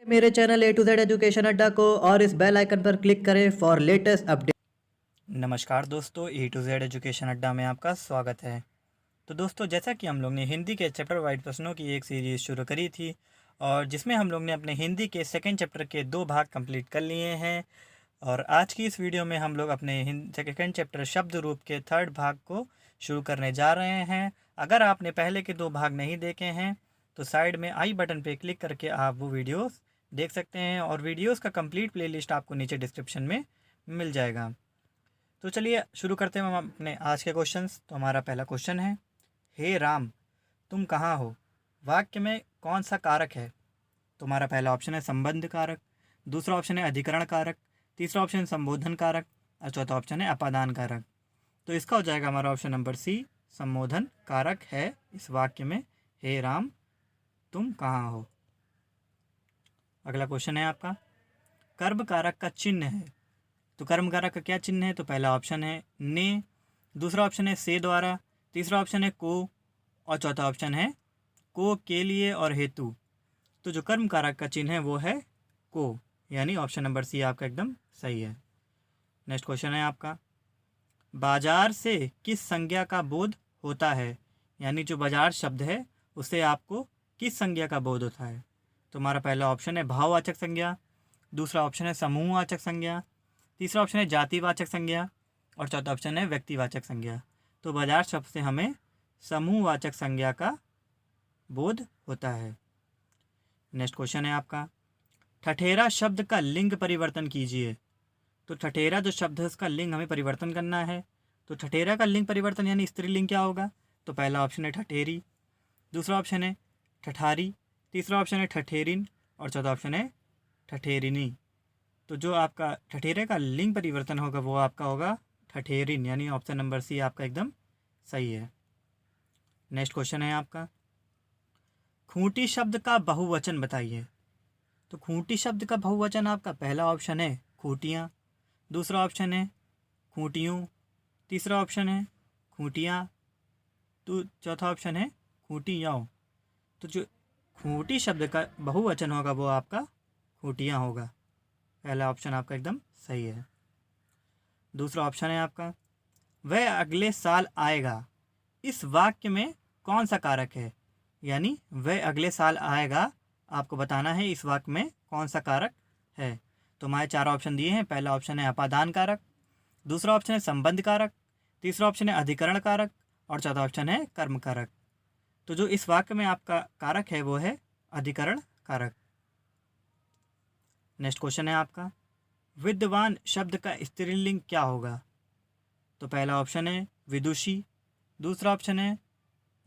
मेरे channel A to Z education अड्डा को और इस बेल आइकन पर क्लिक करें फॉर लेटेस्ट अपडेट। नमस्कार दोस्तों, A to Z एजुकेशन अड्डा में आपका स्वागत है। तो दोस्तों, जैसा कि हम लोग ने हिंदी के चैप्टर वाइज प्रश्नों की एक सीरीज़ शुरू करी थी और जिसमें हम लोग ने अपने हिंदी के सेकंड चैप्टर के 2 भाग कंप्लीट कर लिए हैं। और आज की इस वीडियो में हम लोग अपने सेकंड चैप्टर शब्द रूप के थर्ड भाग को शुरू करने जा रहे हैं। अगर आपने पहले के 2 भाग नहीं देखे हैं तो साइड में आई बटन पर क्लिक करके आप वो वीडियोज़ देख सकते हैं और वीडियोज़ का कंप्लीट प्लेलिस्ट आपको नीचे डिस्क्रिप्शन में मिल जाएगा। तो चलिए शुरू करते हैं हम अपने आज के क्वेश्चंस। तो हमारा पहला क्वेश्चन है, हे राम तुम कहाँ हो, वाक्य में कौन सा कारक है? तो हमारा पहला ऑप्शन है संबंध कारक, दूसरा ऑप्शन है अधिकरण कारक, तीसरा ऑप्शन संबोधन कारक और चौथा ऑप्शन है अपादान कारक। तो इसका हो जाएगा हमारा ऑप्शन नंबर सी, संबोधन कारक है इस वाक्य में, हे राम तुम कहाँ हो। अगला क्वेश्चन है आपका, कर्म कारक का चिन्ह है। तो कर्म कारक का क्या चिन्ह है? तो पहला ऑप्शन है ने, दूसरा ऑप्शन है से द्वारा, तीसरा ऑप्शन है को और चौथा ऑप्शन है को, के लिए और हेतु। तो जो कर्म कारक का चिन्ह है वो है को, यानी ऑप्शन नंबर सी आपका एकदम सही है। नेक्स्ट क्वेश्चन है आपका, बाजार से किस संज्ञा का बोध होता है? यानी जो बाजार शब्द है उससे आपको किस संज्ञा का बोध होता है? तो हमारा पहला ऑप्शन है भाववाचक संज्ञा, दूसरा ऑप्शन है समूहवाचक संज्ञा, तीसरा ऑप्शन है जातिवाचक संज्ञा और चौथा ऑप्शन है व्यक्तिवाचक संज्ञा। तो बाजार शब्द से हमें समूहवाचक संज्ञा का बोध होता है। नेक्स्ट क्वेश्चन है आपका, ठठेरा शब्द का लिंग परिवर्तन कीजिए। तो ठठेरा जो शब्द है उसका लिंग हमें परिवर्तन करना है। तो ठठेरा का लिंग परिवर्तन यानी स्त्रीलिंग क्या होगा? तो पहला ऑप्शन है ठठेरी, दूसरा ऑप्शन है ठठारी, तीसरा ऑप्शन है ठठेरिन और चौथा ऑप्शन है ठठेरिनी। तो जो आपका ठठेरे का लिंग परिवर्तन होगा वो आपका होगा ठठेरिन, यानी ऑप्शन नंबर सी आपका एकदम सही है। नेक्स्ट क्वेश्चन है आपका, खूंटी शब्द का बहुवचन बताइए। तो खूंटी शब्द का बहुवचन आपका पहला ऑप्शन है खूंटियाँ, दूसरा ऑप्शन है खूंटियों, तीसरा ऑप्शन है खूंटियाँ, तो चौथा ऑप्शन है खूंटियाँ। तो जो खूंटी शब्द का बहुवचन होगा वो आपका खूंटियाँ होगा। पहला ऑप्शन आपका एकदम सही है। दूसरा ऑप्शन है आपका, वह अगले साल आएगा। इस वाक्य में कौन सा कारक है? यानी वह अगले साल आएगा, आपको बताना है इस वाक्य में कौन सा कारक है। तो हमारे 4 ऑप्शन दिए हैं। पहला ऑप्शन है अपादान कारक, दूसरा ऑप्शन है संबंध कारक, तीसरा ऑप्शन है अधिकरण कारक और चौथा ऑप्शन है कर्म कारक। तो जो इस वाक्य में आपका कारक है वो है अधिकरण कारक। नेक्स्ट क्वेश्चन है आपका, विद्वान शब्द का स्त्रीलिंग क्या होगा? तो पहला ऑप्शन है विदुषी, दूसरा ऑप्शन है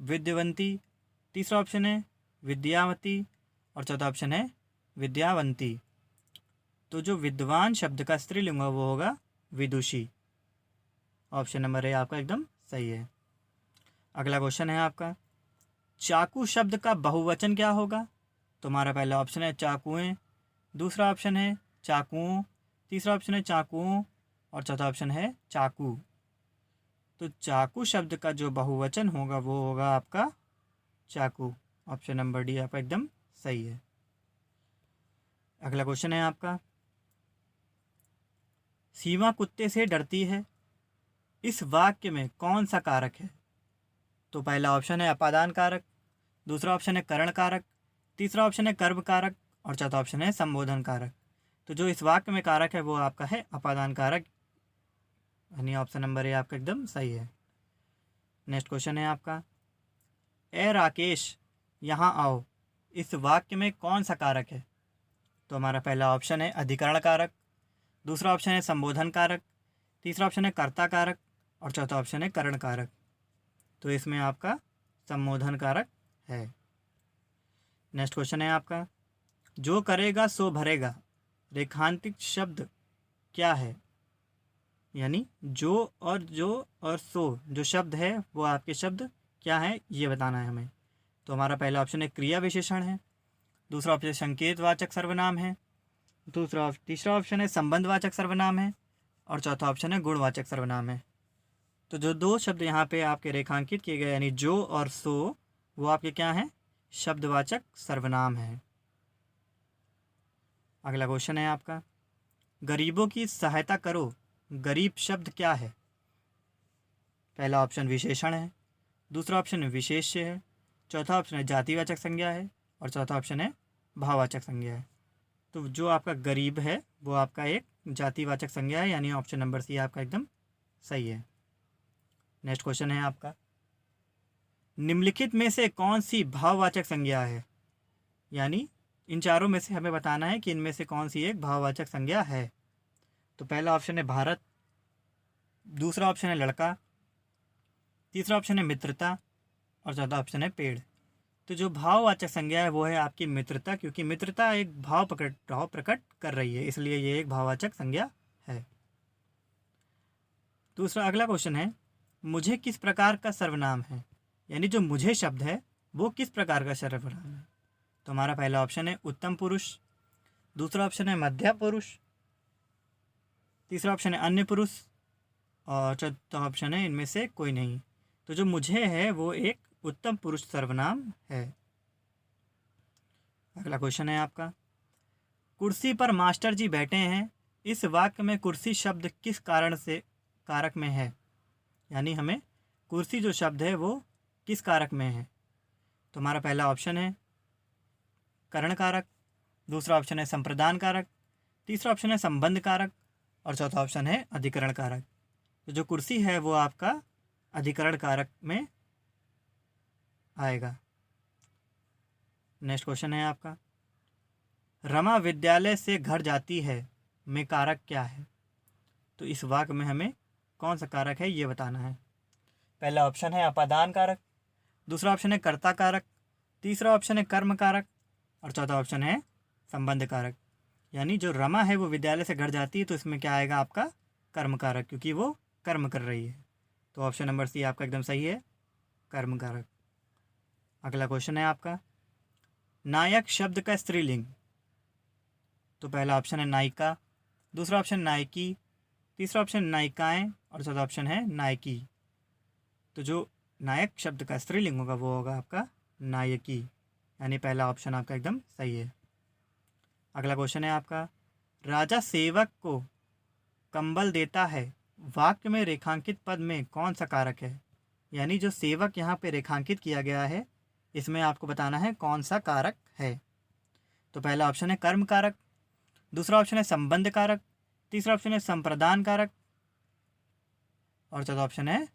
विद्यावंती, तीसरा ऑप्शन है विद्यावती और चौथा ऑप्शन है विद्यावंती। तो जो विद्वान शब्द का स्त्रीलिंग होगा वो होगा विदुषी। ऑप्शन नंबर ए आपका एकदम सही है। अगला क्वेश्चन है आपका, चाकू शब्द का बहुवचन क्या होगा? तो हमारा पहला ऑप्शन है चाकुएं, दूसरा ऑप्शन है चाकुओं, तीसरा ऑप्शन है चाकुओं और चौथा ऑप्शन है चाकू। तो चाकू शब्द का जो बहुवचन होगा वो होगा आपका चाकू। ऑप्शन नंबर डी आपका एकदम सही है। अगला क्वेश्चन है आपका, सीमा कुत्ते से डरती है। इस वाक्य में कौन सा कारक है? तो पहला ऑप्शन है अपादान कारक, दूसरा ऑप्शन है करण कारक, तीसरा ऑप्शन है कर्म कारक और चौथा ऑप्शन है संबोधन कारक। तो जो इस वाक्य में कारक है वो आपका है अपादान कारक, यानी ऑप्शन नंबर ए आपका एकदम सही है। नेक्स्ट क्वेश्चन है आपका, ए राकेश यहाँ आओ। इस वाक्य में कौन सा कारक है? तो हमारा पहला ऑप्शन है अधिकरण कारक, दूसरा ऑप्शन है संबोधन कारक, तीसरा ऑप्शन है कर्ता कारक और चौथा ऑप्शन है करण कारक। तो इसमें आपका संबोधन कारक है। नेक्स्ट क्वेश्चन है आपका, जो करेगा सो भरेगा रेखांकित शब्द क्या है? यानी जो और सो जो शब्द है वो आपके शब्द क्या है ये बताना है हमें। तो हमारा पहला ऑप्शन है क्रिया विशेषण है, दूसरा ऑप्शन संकेतवाचक सर्वनाम है, तीसरा ऑप्शन है संबंधवाचक सर्वनाम है और चौथा ऑप्शन है गुणवाचक सर्वनाम है। तो जो 2 शब्द यहाँ पे आपके रेखांकित किए गए यानी जो और सो वो आपके क्या हैं? शब्दवाचक सर्वनाम है। अगला क्वेश्चन है आपका, गरीबों की सहायता करो, गरीब शब्द क्या है? पहला ऑप्शन विशेषण है, दूसरा ऑप्शन विशेष्य है, चौथा ऑप्शन है जातिवाचक संज्ञा है और चौथा ऑप्शन है भाववाचक संज्ञा है। तो जो आपका गरीब है वो आपका एक जातिवाचक संज्ञा है, यानी ऑप्शन नंबर सी आपका एकदम सही है। नेक्स्ट क्वेश्चन है आपका, निम्नलिखित में से कौन सी भाववाचक संज्ञा है? यानी इन चारों में से हमें बताना है कि इनमें से कौन सी एक भाववाचक संज्ञा है। तो पहला ऑप्शन है भारत, दूसरा ऑप्शन है लड़का, तीसरा ऑप्शन है मित्रता और चौथा ऑप्शन है पेड़। तो जो भाववाचक संज्ञा है वो है आपकी मित्रता, क्योंकि मित्रता एक भाव प्रकट कर रही है, इसलिए ये एक भाववाचक संज्ञा है। दूसरा अगला क्वेश्चन है, मुझे किस प्रकार का सर्वनाम है? यानी जो मुझे शब्द है वो किस प्रकार का सर्वनाम है? तो हमारा पहला ऑप्शन है उत्तम पुरुष, दूसरा ऑप्शन है मध्यम पुरुष, तीसरा ऑप्शन है अन्य पुरुष और चौथा ऑप्शन है इनमें से कोई नहीं। तो जो मुझे है वो एक उत्तम पुरुष सर्वनाम है। अगला क्वेश्चन है आपका, कुर्सी पर मास्टर जी बैठे हैं, इस वाक्य में कुर्सी शब्द किस कारण से कारक में है? यानी हमें कुर्सी जो शब्द है वो किस कारक में है? तो हमारा पहला ऑप्शन है करण कारक, दूसरा ऑप्शन है संप्रदान कारक, तीसरा ऑप्शन है संबंध कारक और चौथा ऑप्शन है अधिकरण कारक। तो जो कुर्सी है वो आपका अधिकरण कारक में आएगा। नेक्स्ट क्वेश्चन है आपका, रमा विद्यालय से घर जाती है में कारक क्या है? तो इस वाक्य में हमें कौन सा कारक है ये बताना है। पहला ऑप्शन है अपादान कारक, दूसरा ऑप्शन है कर्ता कारक, तीसरा ऑप्शन है कर्म कारक और चौथा ऑप्शन है संबंध कारक। यानी जो रमा है वो विद्यालय से घर जाती है तो इसमें क्या आएगा आपका कर्म कारक, क्योंकि वो कर्म कर रही है। तो ऑप्शन नंबर सी आपका एकदम सही है, कर्म कारक। अगला क्वेश्चन है आपका, नायक शब्द का स्त्रीलिंग। तो पहला ऑप्शन है नायिका, दूसरा ऑप्शन नायकी, तीसरा ऑप्शन नायिकाएं और चौथा ऑप्शन है नायकी। तो जो नायक शब्द का स्त्रीलिंग होगा वो होगा आपका नायकी, यानी पहला ऑप्शन आपका एकदम सही है। अगला क्वेश्चन है आपका, राजा सेवक को कंबल देता है, वाक्य में रेखांकित पद में कौन सा कारक है? यानी जो सेवक यहाँ पे रेखांकित किया गया है इसमें आपको बताना है कौन सा कारक है। तो पहला ऑप्शन है कर्म कारक, दूसरा ऑप्शन है संबंध कारक, तीसरा ऑप्शन है संप्रदान कारक और चौथा ऑप्शन है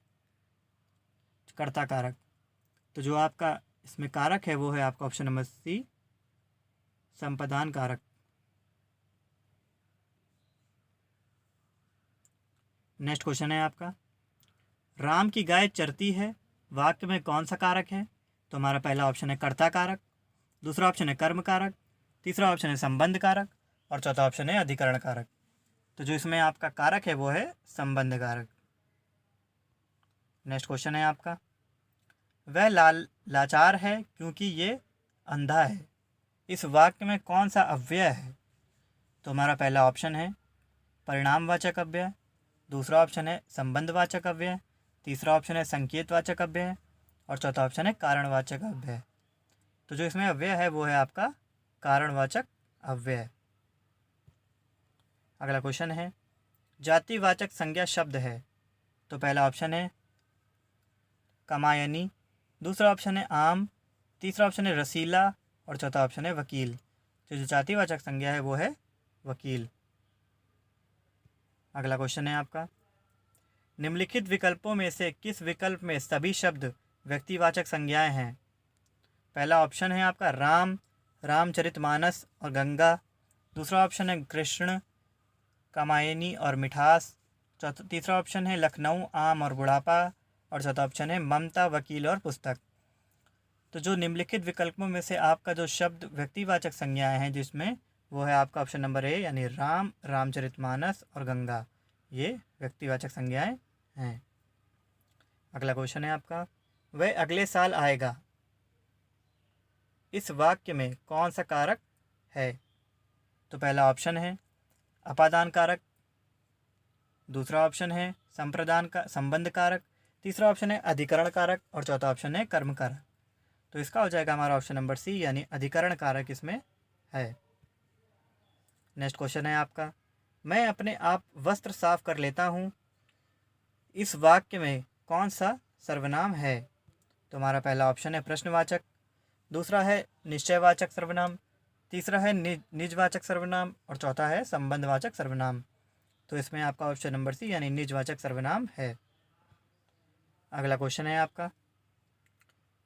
कर्ता कारक। तो जो आपका इसमें कारक है वो है आपका ऑप्शन नंबर सी, संप्रदान कारक। नेक्स्ट क्वेश्चन है आपका, राम की गाय चरती है, वाक्य में कौन सा कारक है? तो हमारा पहला ऑप्शन है कर्ता कारक, दूसरा ऑप्शन है कर्म कारक, तीसरा ऑप्शन है संबंध कारक और चौथा ऑप्शन है अधिकरण कारक। तो जो इसमें आपका कारक है वो है संबंध कारक। नेक्स्ट क्वेश्चन है आपका, वह लाचार है क्योंकि ये अंधा है, इस वाक्य में कौन सा अव्यय है? तो हमारा पहला ऑप्शन है परिणामवाचक अव्यय, दूसरा ऑप्शन है संबंधवाचक अव्यय, तीसरा ऑप्शन है संकेतवाचक अव्यय और चौथा ऑप्शन है कारणवाचक अव्यय। तो जो इसमें अव्यय है वो है आपका कारणवाचक अव्यय। अगला क्वेश्चन है, जातिवाचक संज्ञा शब्द है। तो पहला ऑप्शन है कमायनी, दूसरा ऑप्शन है आम, तीसरा ऑप्शन है रसीला और चौथा ऑप्शन है वकील। तो जो जातिवाचक संज्ञा है वो है वकील। अगला क्वेश्चन है आपका, निम्नलिखित विकल्पों में से किस विकल्प में सभी शब्द व्यक्तिवाचक संज्ञाएं हैं? पहला ऑप्शन है आपका राम, रामचरितमानस और गंगा, दूसरा ऑप्शन है कृष्ण, कामायनी और मिठास, तीसरा ऑप्शन है लखनऊ, आम और बुढ़ापा और चौथा ऑप्शन है ममता, वकील और पुस्तक। तो जो निम्नलिखित विकल्पों में से आपका जो शब्द व्यक्तिवाचक संज्ञाएं हैं जिसमें वो है आपका ऑप्शन नंबर ए, यानी राम, रामचरितमानस और गंगा, ये व्यक्तिवाचक संज्ञाएं हैं। अगला क्वेश्चन है आपका, वह अगले साल आएगा, इस वाक्य में कौन सा कारक है? तो पहला ऑप्शन है अपादान कारक, दूसरा ऑप्शन है संप्रदान का संबंध कारक, तीसरा ऑप्शन है अधिकरण कारक और चौथा ऑप्शन है कर्म कारक। तो इसका हो जाएगा हमारा ऑप्शन नंबर सी, यानी अधिकरण कारक इसमें है। नेक्स्ट क्वेश्चन है आपका, मैं अपने आप वस्त्र साफ कर लेता हूँ, इस वाक्य में कौन सा सर्वनाम है? तो हमारा पहला ऑप्शन है प्रश्नवाचक, दूसरा है निश्चयवाचक सर्वनाम, तीसरा है निजवाचक सर्वनाम और चौथा है संबंधवाचक सर्वनाम। तो इसमें आपका ऑप्शन नंबर सी यानी निजवाचक सर्वनाम है। अगला क्वेश्चन है आपका,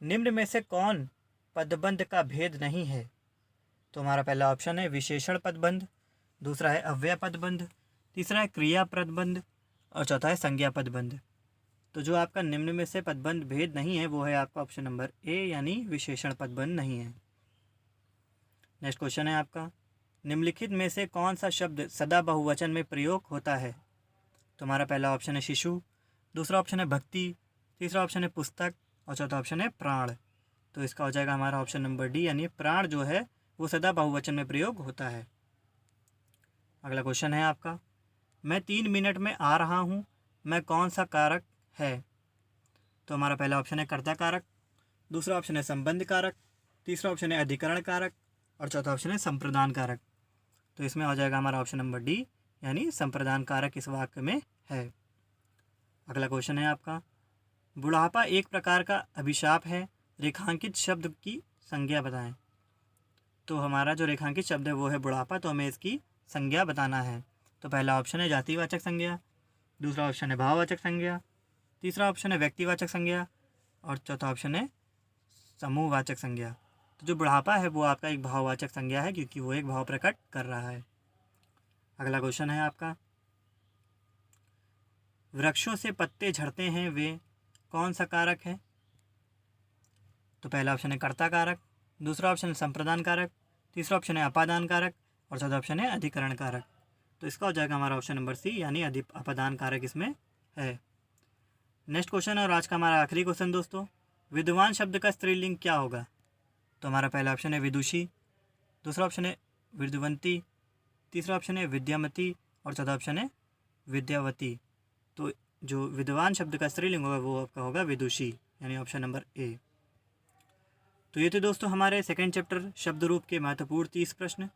निम्न में से कौन पदबंध का भेद नहीं है? तो हमारा पहला ऑप्शन है विशेषण पदबंध, दूसरा है अव्यय पदबंध, तीसरा है क्रिया पदबंध और चौथा है संज्ञा पदबंध। तो जो आपका निम्न में से पदबंध भेद नहीं है वो है आपका ऑप्शन नंबर ए यानी विशेषण पदबंध नहीं है। नेक्स्ट क्वेश्चन है आपका, निम्नलिखित में से कौन सा शब्द सदा बहुवचन में प्रयोग होता है? तो हमारा पहला ऑप्शन है शिशु, दूसरा ऑप्शन है भक्ति, तीसरा ऑप्शन है पुस्तक और चौथा ऑप्शन है प्राण। तो इसका हो जाएगा हमारा ऑप्शन नंबर डी यानी प्राण जो है वो सदा बहुवचन में प्रयोग होता है। अगला क्वेश्चन है आपका, मैं 3 मिनट में आ रहा हूँ, मैं कौन सा कारक है? तो हमारा पहला ऑप्शन है कर्ता कारक, दूसरा ऑप्शन है संबंध कारक, तीसरा ऑप्शन है अधिकरण कारक और चौथा ऑप्शन है संप्रदान कारक। तो इसमें हो जाएगा हमारा ऑप्शन नंबर डी यानी संप्रदान कारक इस वाक्य में है। अगला क्वेश्चन है आपका, बुढ़ापा एक प्रकार का अभिशाप है, रेखांकित शब्द की संज्ञा बताएं। तो हमारा जो रेखांकित शब्द है वो है बुढ़ापा, तो हमें इसकी संज्ञा बताना है। तो पहला ऑप्शन है जातिवाचक संज्ञा, दूसरा ऑप्शन है भाववाचक संज्ञा, तीसरा ऑप्शन है व्यक्तिवाचक संज्ञा और चौथा ऑप्शन है समूहवाचक संज्ञा। तो जो बुढ़ापा है वो आपका एक भाववाचक संज्ञा है क्योंकि वो एक भाव प्रकट कर रहा है। अगला क्वेश्चन है आपका, वृक्षों से पत्ते झड़ते हैं वे कौन सा कारक है? तो पहला ऑप्शन है कर्ता कारक, दूसरा ऑप्शन है संप्रदान कारक, तीसरा ऑप्शन है अपादान कारक और चौथा ऑप्शन है अधिकरण कारक। तो इसका हो जाएगा हमारा ऑप्शन नंबर सी यानी अपादान कारक इसमें है। नेक्स्ट क्वेश्चन और आज का हमारा आखिरी क्वेश्चन दोस्तों, विद्वान शब्द का स्त्रीलिंग क्या होगा? तो हमारा पहला ऑप्शन है विदुषी, दूसरा ऑप्शन है विद्वंती, तीसरा ऑप्शन है विद्यामती और चौथा ऑप्शन है विद्यावती। तो जो विद्वान शब्द का स्त्रीलिंग होगा वो आपका होगा विदुषी यानी ऑप्शन नंबर ए। तो ये थे दोस्तों हमारे सेकंड चैप्टर शब्द रूप के महत्वपूर्ण 30 प्रश्न।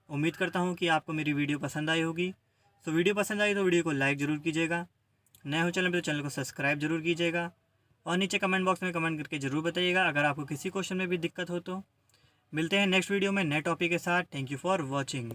उम्मीद करता हूँ कि आपको मेरी वीडियो पसंद आई होगी। तो वीडियो पसंद आई तो वीडियो को लाइक ज़रूर कीजिएगा, नए हो चैनल पर तो चैनल को सब्सक्राइब जरूर कीजिएगा और नीचे कमेंट बॉक्स में कमेंट करके ज़रूर बताइएगा अगर आपको किसी क्वेश्चन में भी दिक्कत हो तो। मिलते हैं नेक्स्ट वीडियो में नए टॉपिक के साथ। Thank you for watching.